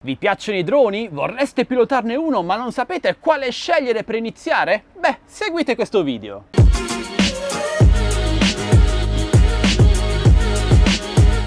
Vi piacciono i droni? Vorreste pilotarne uno ma non sapete quale scegliere per iniziare? Beh, seguite questo video.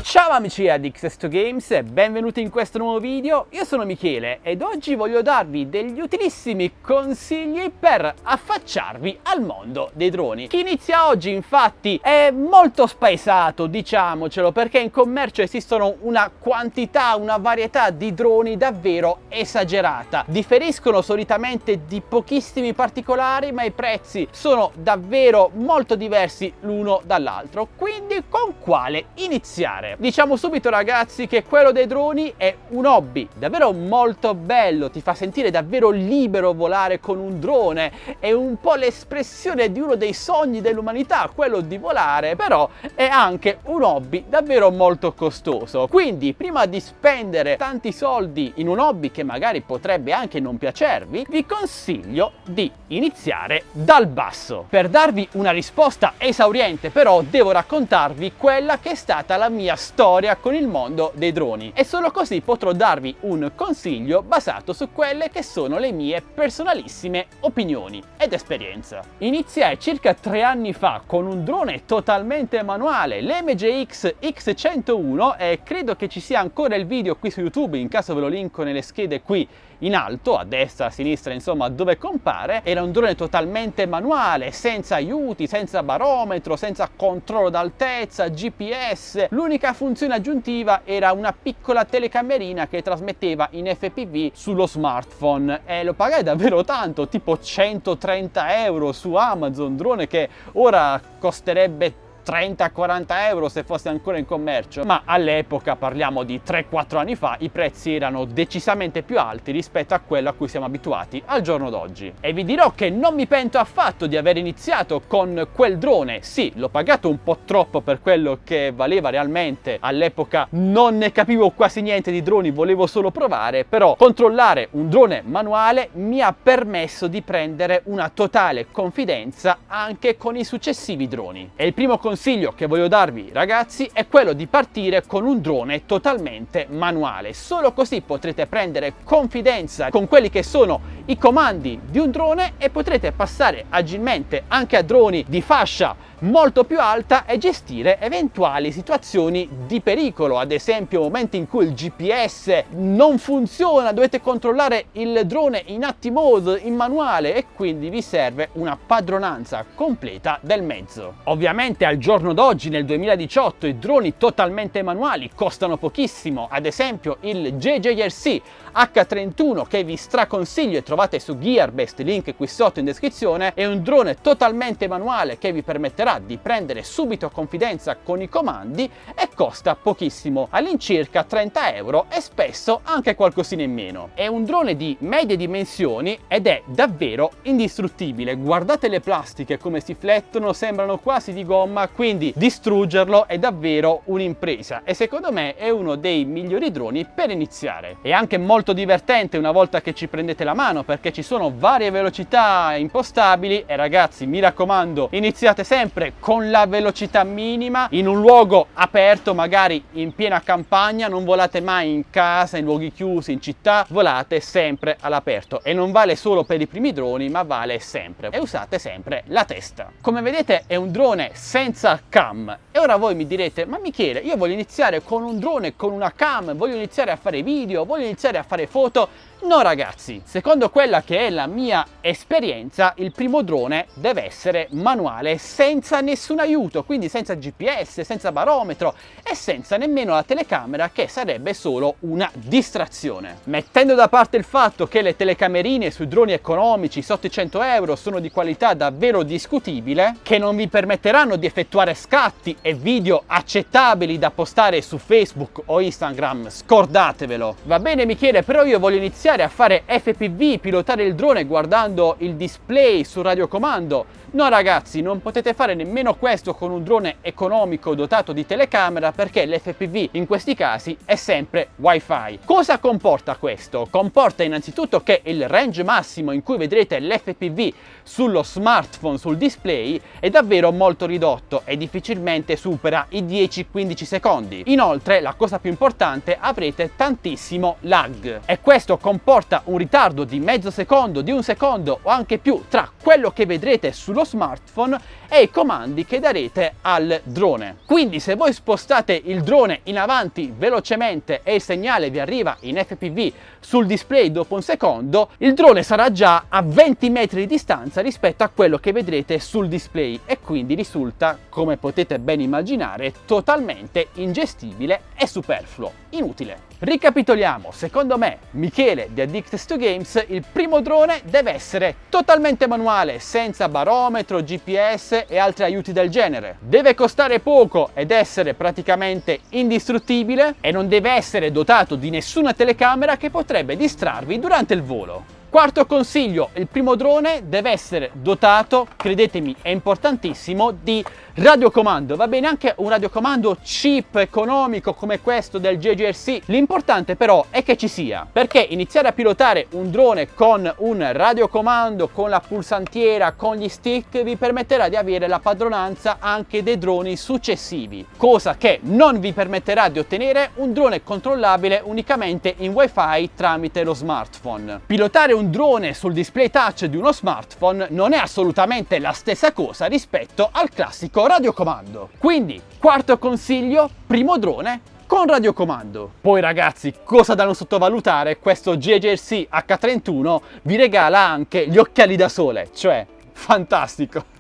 Ciao amici di Xesto Games e benvenuti in questo nuovo video. Io sono Michele ed oggi voglio darvi degli utilissimi consigli per affacciarvi al mondo dei droni. Chi inizia oggi infatti è molto spaesato, diciamocelo, perché in commercio esistono una quantità, una varietà di droni davvero esagerata. Differiscono solitamente di pochissimi particolari, ma i prezzi sono davvero molto diversi l'uno dall'altro. Quindi con quale iniziare? Diciamo subito ragazzi che quello dei droni è un hobby davvero molto bello, ti fa sentire davvero libero volare con un drone, è un po' l'espressione di uno dei sogni dell'umanità, quello di volare, però è anche un hobby davvero molto costoso. Quindi prima di spendere tanti soldi in un hobby che magari potrebbe anche non piacervi, vi consiglio di iniziare dal basso. Per darvi una risposta esauriente però devo raccontarvi quella che è stata la mia storia con il mondo dei droni e solo così potrò darvi un consiglio basato su quelle che sono le mie personalissime opinioni ed esperienza. Iniziai circa 3 anni fa con un drone totalmente manuale, l'MGX X101, e credo che ci sia ancora il video qui su YouTube, in caso ve lo linko nelle schede qui in alto, a destra, a sinistra, insomma dove compare. Era un drone totalmente manuale, senza aiuti, senza barometro, senza controllo d'altezza, GPS. L'unica funzione aggiuntiva era una piccola telecamerina che trasmetteva in FPV sullo smartphone e lo pagai davvero tanto, tipo 130 euro su Amazon, drone che ora costerebbe 30-40 euro se fosse ancora in commercio, ma all'epoca, parliamo di 3-4 anni fa, i prezzi erano decisamente più alti rispetto a quello a cui siamo abituati al giorno d'oggi. E vi dirò che non mi pento affatto di aver iniziato con quel drone. Sì, l'ho pagato un po' troppo per quello che valeva realmente, all'epoca non ne capivo quasi niente di droni, volevo solo provare, però controllare un drone manuale mi ha permesso di prendere una totale confidenza anche con i successivi droni. E il primo consiglio che voglio darvi ragazzi è quello di partire con un drone totalmente manuale. Solo così potrete prendere confidenza con quelli che sono i comandi di un drone e potrete passare agilmente anche a droni di fascia molto più alta e gestire eventuali situazioni di pericolo, ad esempio momenti in cui il GPS non funziona, dovete controllare il drone in ATT mode, in manuale, e quindi vi serve una padronanza completa del mezzo. Ovviamente al giorno d'oggi, nel 2018, i droni totalmente manuali costano pochissimo, ad esempio il JJRC H31 che vi straconsiglio e trovate su Gearbest, link qui sotto in descrizione, è un drone totalmente manuale che vi permetterà di prendere subito confidenza con i comandi e costa pochissimo, all'incirca 30 euro e spesso anche qualcosina in meno. È un drone di medie dimensioni ed è davvero indistruttibile. Guardate le plastiche come si flettono, sembrano quasi di gomma, quindi distruggerlo è davvero un'impresa e secondo me è uno dei migliori droni per iniziare. È anche molto divertente una volta che ci prendete la mano perché ci sono varie velocità impostabili e ragazzi mi raccomando iniziate sempre con la velocità minima in un luogo aperto, magari in piena campagna, non volate mai in casa, in luoghi chiusi, in città, volate sempre all'aperto e non vale solo per i primi droni ma vale sempre, e usate sempre la testa. Come vedete è un drone senza cam e ora voi mi direte ma Michele, io voglio iniziare con un drone con una cam, voglio iniziare a fare video, voglio iniziare a fare foto. No ragazzi, secondo quella che è la mia esperienza, il primo drone deve essere manuale senza nessun aiuto, quindi senza GPS, senza barometro e senza nemmeno la telecamera che sarebbe solo una distrazione. Mettendo da parte il fatto che le telecamerine sui droni economici sotto i 100 euro sono di qualità davvero discutibile, che non vi permetteranno di effettuare scatti e video accettabili da postare su Facebook o Instagram, scordatevelo. Va bene Michele, però io voglio iniziare a fare FPV, pilotare il drone guardando il display sul radiocomando. No ragazzi, non potete fare nemmeno questo con un drone economico dotato di telecamera, perché l'FPV in questi casi è sempre Wi-Fi. Cosa comporta questo? Comporta innanzitutto che il range massimo in cui vedrete l'FPV sullo smartphone, sul display, è davvero molto ridotto e difficilmente supera i 10-15 secondi. Inoltre, la cosa più importante, avrete tantissimo lag e questo comporta un ritardo di mezzo secondo, di un secondo o anche più tra quello che vedrete sullo smartphone e i comandi che darete al drone. Quindi se voi spostate il drone in avanti velocemente e il segnale vi arriva in FPV sul display dopo un secondo, il drone sarà già a 20 metri di distanza rispetto a quello che vedrete sul display e quindi risulta, come potete ben immaginare, totalmente ingestibile e superfluo, inutile. Ricapitoliamo, secondo me, Michele di Addicted2Games, il primo drone deve essere totalmente manuale, senza barometro, GPS e altri aiuti del genere. Deve costare poco ed essere praticamente indistruttibile e non deve essere dotato di nessuna telecamera che potrebbe distrarvi durante il volo. Quarto consiglio, il primo drone deve essere dotato, credetemi è importantissimo, di radiocomando. Va bene anche un radiocomando cheap, economico come questo del JGRC, l'importante però è che ci sia, perché iniziare a pilotare un drone con un radiocomando, con la pulsantiera, con gli stick vi permetterà di avere la padronanza anche dei droni successivi, cosa che non vi permetterà di ottenere un drone controllabile unicamente in Wi-Fi tramite lo smartphone. Pilotare un drone sul display touch di uno smartphone non è assolutamente la stessa cosa rispetto al classico radiocomando. Quindi, quarto consiglio, primo drone con radiocomando. Poi ragazzi, cosa da non sottovalutare, questo JGRC H31 vi regala anche gli occhiali da sole, cioè fantastico.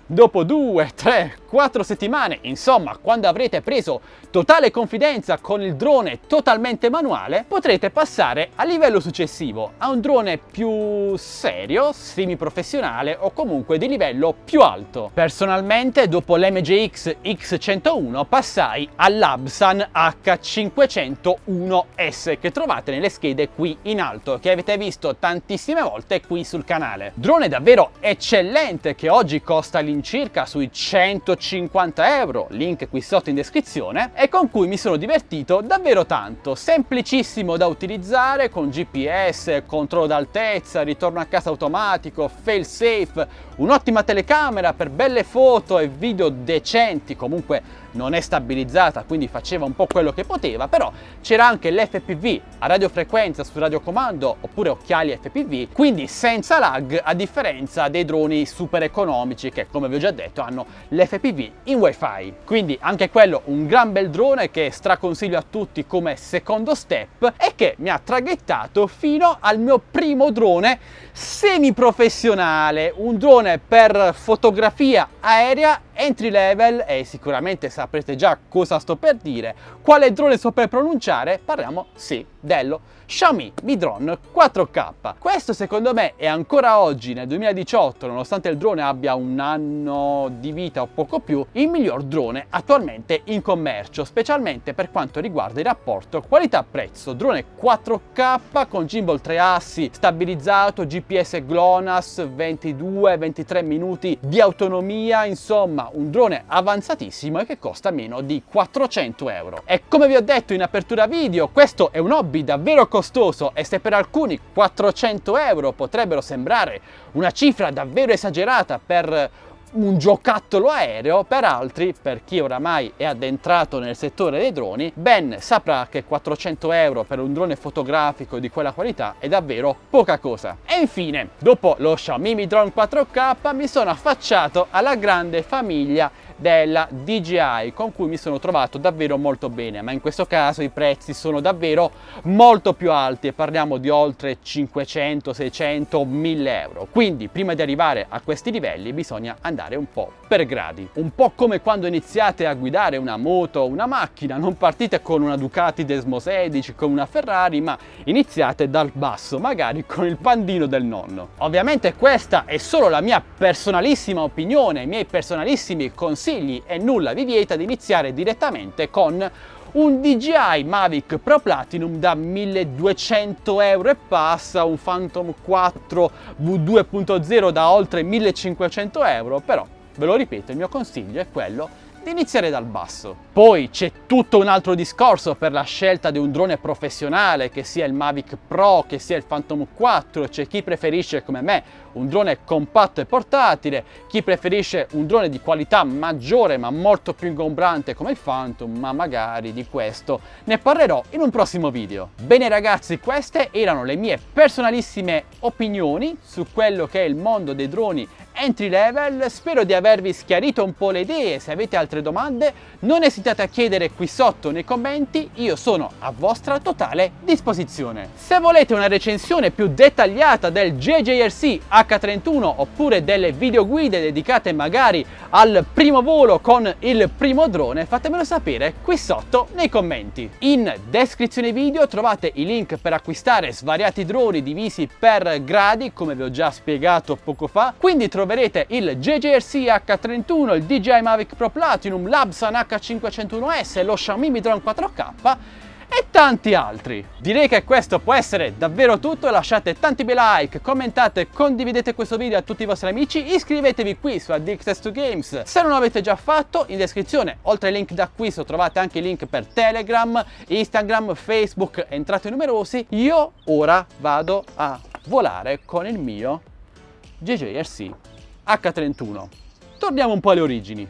Dopo 2, 3, 4 settimane, insomma, quando avrete preso totale confidenza con il drone totalmente manuale, potrete passare al livello successivo, a un drone più serio, semiprofessionale o comunque di livello più alto. Personalmente, dopo l'MGX X101, passai all'Absan H501S che trovate nelle schede qui in alto, che avete visto tantissime volte qui sul canale. Drone davvero eccellente che oggi costa all'incirca sui 150 euro, link qui sotto in descrizione, e con cui mi sono divertito davvero tanto. Semplicissimo da utilizzare, con GPS, controllo d'altezza, ritorno a casa automatico, fail safe, un'ottima telecamera per belle foto e video decenti, comunque non è stabilizzata quindi faceva un po' quello che poteva, però c'era anche l'FPV a radiofrequenza su radiocomando oppure occhiali FPV, quindi senza lag, a differenza dei droni super economici che, come vi ho già detto, hanno l'FPV in Wi-Fi. Quindi anche quello un gran bel drone che straconsiglio a tutti come secondo step e che mi ha traghettato fino al mio primo drone semiprofessionale, un drone per fotografia aerea entry level, e sicuramente saprete già cosa sto per dire. Quale drone sto per pronunciare? Parliamo sì dello Xiaomi Mi Drone 4K. Questo secondo me è ancora oggi nel 2018, nonostante il drone abbia un anno di vita o poco più, il miglior drone attualmente in commercio, specialmente per quanto riguarda il rapporto qualità-prezzo. Drone 4K con gimbal 3 assi stabilizzato, GPS GLONASS, 22-23 minuti di autonomia, insomma un drone avanzatissimo e che costa meno di 400 euro. E come vi ho detto in apertura video, questo è un hobby davvero costoso e se per alcuni 400 euro potrebbero sembrare una cifra davvero esagerata per un giocattolo aereo, per altri, per chi oramai è addentrato nel settore dei droni, ben saprà che 400 euro per un drone fotografico di quella qualità è davvero poca cosa. E infine, dopo lo Xiaomi Mi Drone 4K, mi sono affacciato alla grande famiglia della DJI, con cui mi sono trovato davvero molto bene, ma in questo caso i prezzi sono davvero molto più alti e parliamo di oltre 500, 600, 1000 euro. Quindi prima di arrivare a questi livelli bisogna andare un po' per gradi, un po' come quando iniziate a guidare una moto o una macchina, non partite con una Ducati Desmo 16, con una Ferrari, ma iniziate dal basso, magari con il pandino del nonno. Ovviamente questa è solo la mia personalissima opinione, i miei personalissimi consigli, e nulla vi vieta di iniziare direttamente con un DJI Mavic Pro Platinum da 1200 euro e passa, un Phantom 4 V2.0 da oltre 1500 euro, però ve lo ripeto, il mio consiglio è quello di iniziare dal basso. Poi c'è tutto un altro discorso per la scelta di un drone professionale, che sia il Mavic Pro, che sia il Phantom 4, c'è chi preferisce come me un drone compatto e portatile, chi preferisce un drone di qualità maggiore ma molto più ingombrante come il Phantom, ma magari di questo ne parlerò in un prossimo video. Bene ragazzi, queste erano le mie personalissime opinioni su quello che è il mondo dei droni entry level. Spero di avervi schiarito un po' le idee. Se avete altre domande non esitate a chiedere qui sotto nei commenti, io sono a vostra totale disposizione. Se volete una recensione più dettagliata del JJRC H31 oppure delle videoguide dedicate magari al primo volo con il primo drone, fatemelo sapere qui sotto nei commenti. In descrizione video trovate i link per acquistare svariati droni divisi per gradi, come vi ho già spiegato poco fa, quindi troverete il JJRC H31, il DJI Mavic Pro Platinum, l'Absan H501S, lo Xiaomi Mi Drone 4K e tanti altri. Direi che questo può essere davvero tutto. Lasciate tanti bei like, commentate, condividete questo video a tutti i vostri amici, iscrivetevi qui su Addicted2Games se non l'avete già fatto. In descrizione, oltre ai link d'acquisto, trovate anche i link per Telegram, Instagram, Facebook, entrate numerosi. Io ora vado a volare con il mio JJRC H31. Torniamo un po' alle origini.